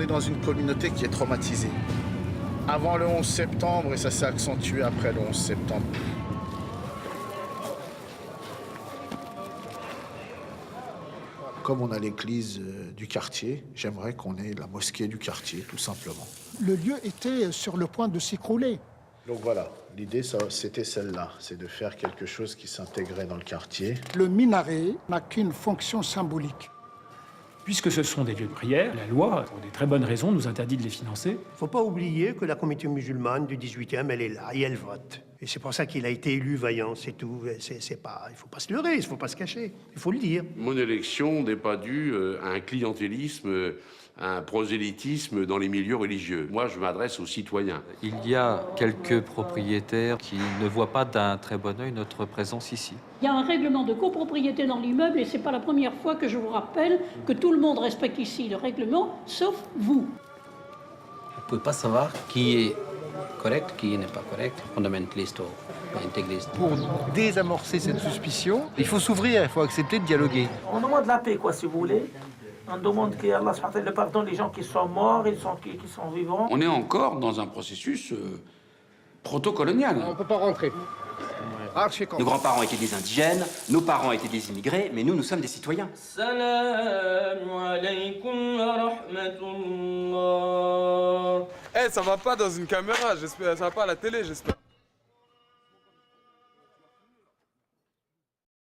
dans une communauté qui est traumatisée. Avant le 11 septembre, et ça s'est accentué après le 11 septembre. Comme on a l'église du quartier, j'aimerais qu'on ait la mosquée du quartier, tout simplement. Le lieu était sur le point de s'écrouler. Donc voilà, l'idée, c'était celle-là, c'est de faire quelque chose qui s'intégrait dans le quartier. Le minaret n'a qu'une fonction symbolique. Puisque ce sont des lieux de prière, la loi, pour des très bonnes raisons, nous interdit de les financer. Il ne faut pas oublier que la communauté musulmane du 18e, elle est là et elle vote. Et c'est pour ça qu'il a été élu vaillant, c'est tout. C'est pas, il ne faut pas se leurrer, il ne faut pas se cacher, il faut le dire. Mon élection n'est pas due à un clientélisme, à un prosélytisme dans les milieux religieux. Moi, je m'adresse aux citoyens. Il y a quelques propriétaires qui ne voient pas d'un très bon œil notre présence ici. Il y a un règlement de copropriété dans l'immeuble et c'est pas la première fois que je vous rappelle que tout le monde respecte ici le règlement, sauf vous. Vous ne pouvez pas savoir qui est correct, qui n'est pas correct, fondamentaliste ou intégriste. Pour désamorcer cette suspicion, il faut s'ouvrir, il faut accepter de dialoguer. On demande la paix, quoi, si vous voulez. On demande qu'Allah le pardonne les gens qui sont morts, qui sont vivants. On est encore dans un processus proto-colonial. On ne peut pas rentrer. Nos grands-parents étaient des indigènes, nos parents étaient des immigrés, mais nous, nous sommes des citoyens. Ça va pas dans une caméra, j'espère, ça va pas à la télé, j'espère.